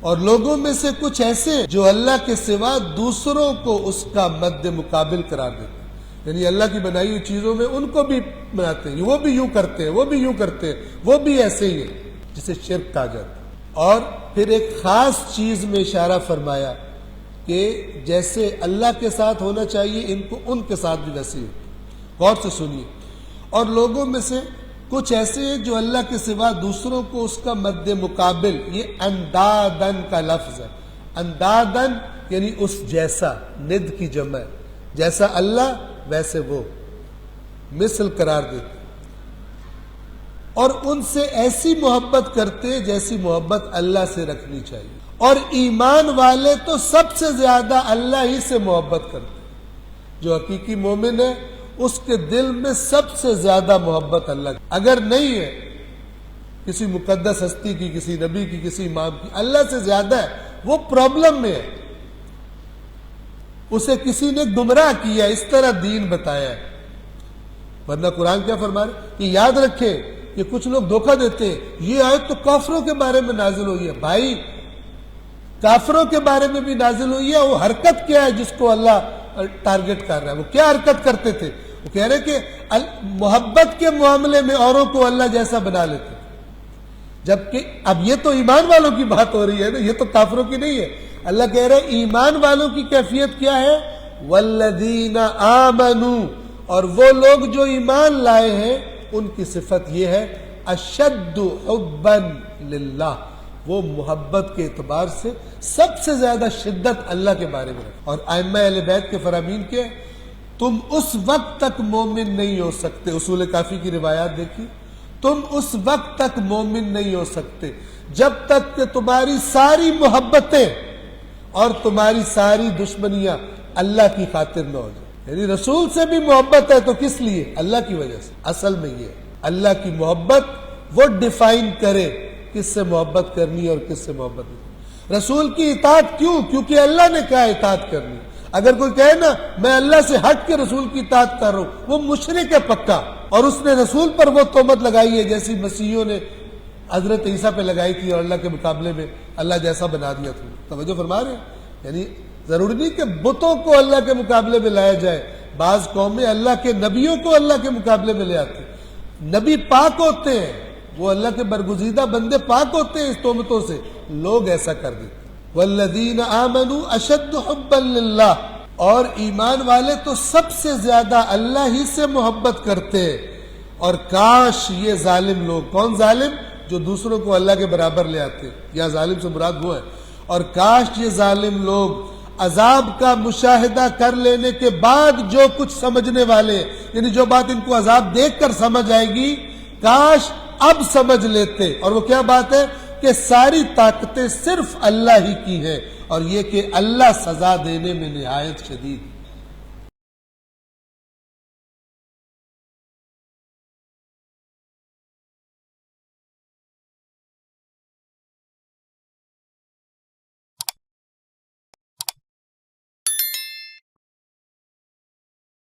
اور لوگوں میں سے کچھ ایسے جو اللہ کے سوا دوسروں کو اس کا مد مقابل قرار دیتے ہیں، یعنی اللہ کی بنائی ہوئی چیزوں میں ان کو بھی بناتے ہیں، وہ بھی یوں کرتے ہیں، وہ بھی یوں کرتے ہیں، وہ بھی ایسے ہی ہیں، جسے شرک کہا جاتا ہے۔ اور پھر ایک خاص چیز میں اشارہ فرمایا کہ جیسے اللہ کے ساتھ ہونا چاہیے ان کو ان کے ساتھ بھی ویسے ہی ہوتا ہے۔ غور سے سنیے، اور لوگوں میں سے کچھ ایسے ہیں جو اللہ کے سوا دوسروں کو اس کا مد مقابل، یہ اندادن کا لفظ ہے، اندادن یعنی اس جیسا، ند کی جمع ہے، جیسا اللہ ویسے وہ، مثل قرار دیتے اور ان سے ایسی محبت کرتے جیسی محبت اللہ سے رکھنی چاہیے۔ اور ایمان والے تو سب سے زیادہ اللہ ہی سے محبت کرتے، جو حقیقی مومن ہے اس کے دل میں سب سے زیادہ محبت اللہ کی، اگر نہیں ہے کسی مقدس ہستی کی، کسی نبی کی، کسی امام کی، اللہ سے زیادہ ہے، وہ پرابلم میں ہے، اسے کسی نے گمراہ کیا، اس طرح دین بتایا ہے۔ ورنہ قرآن کیا فرما رہے کہ یاد رکھے، یہ کچھ لوگ دھوکہ دیتے ہیں، یہ آیت تو کافروں کے بارے میں نازل ہوئی ہے۔ بھائی کافروں کے بارے میں بھی نازل ہوئی ہے، وہ حرکت کیا ہے جس کو اللہ ٹارگٹ کر رہا ہے، وہ کیا حرکت کرتے تھے؟ وہ کہہ رہے کہ محبت کے معاملے میں اوروں کو اللہ جیسا بنا لیتے تھے، جبکہ اب یہ تو ایمان والوں کی بات ہو رہی ہے نا، یہ تو کافروں کی نہیں ہے۔ اللہ کہہ رہے ایمان والوں کی کیفیت کیا ہے؟ والذین آمنوا، اور وہ لوگ جو ایمان لائے ہیں ان کی صفت یہ ہے اشد حبا للہ، وہ محبت کے اعتبار سے سب سے زیادہ شدت اللہ کے بارے میں رکھتے۔ اور ائمہ اہل بیت کے فرامین کے تم اس وقت تک مومن نہیں ہو سکتے، اصول کافی کی روایات دیکھی، تم اس وقت تک مومن نہیں ہو سکتے جب تک کہ تمہاری ساری محبتیں اور تمہاری ساری دشمنیاں اللہ کی خاطر نہ ہو جائے۔ یعنی رسول سے بھی محبت ہے تو کس لیے؟ اللہ کی وجہ سے۔ اصل میں یہ اللہ کی محبت وہ ڈیفائن کرے کس سے محبت کرنی اور کس سے محبت نہیں۔ رسول کی اطاعت کیوں؟ کیونکہ اللہ نے کہا اطاعت کرنی۔ اگر کوئی کہے نا میں اللہ سے ہٹ کے رسول کی اطاعت کر رہا ہوں، وہ مشرک ہے پکا، اور اس نے رسول پر وہ تہمت لگائی ہے جیسی مسیحیوں نے حضرت عیسیٰ پہ لگائی تھی، اور اللہ کے مقابلے میں اللہ جیسا بنا دیا تھا۔ توجہ فرما رہے ہیں؟ یعنی ضروری نہیں کہ بتوں کو اللہ کے مقابلے میں لایا جائے، بعض قومیں اللہ کے نبیوں کو اللہ کے مقابلے میں لے آتے ہیں۔ نبی پاک ہوتے ہیں، وہ اللہ کے برگزیدہ بندے پاک ہوتے ہیں اس تہمتوں سے، لوگ ایسا کر دیتے۔ والذین آمنوا اشد حبا للہ، اور ایمان والے تو سب سے زیادہ اللہ ہی سے محبت کرتے ہیں۔ اور کاش یہ ظالم لوگ، کون ظالم؟ جو دوسروں کو اللہ کے برابر لے آتے، یا ظالم سے مراد وہ ہے، اور کاش یہ ظالم لوگ عذاب کا مشاہدہ کر لینے کے بعد جو کچھ سمجھنے والے، یعنی جو بات ان کو عذاب دیکھ کر سمجھ آئے گی، کاش اب سمجھ لیتے۔ اور وہ کیا بات ہے کہ ساری طاقتیں صرف اللہ ہی کی ہیں، اور یہ کہ اللہ سزا دینے میں نہایت شدید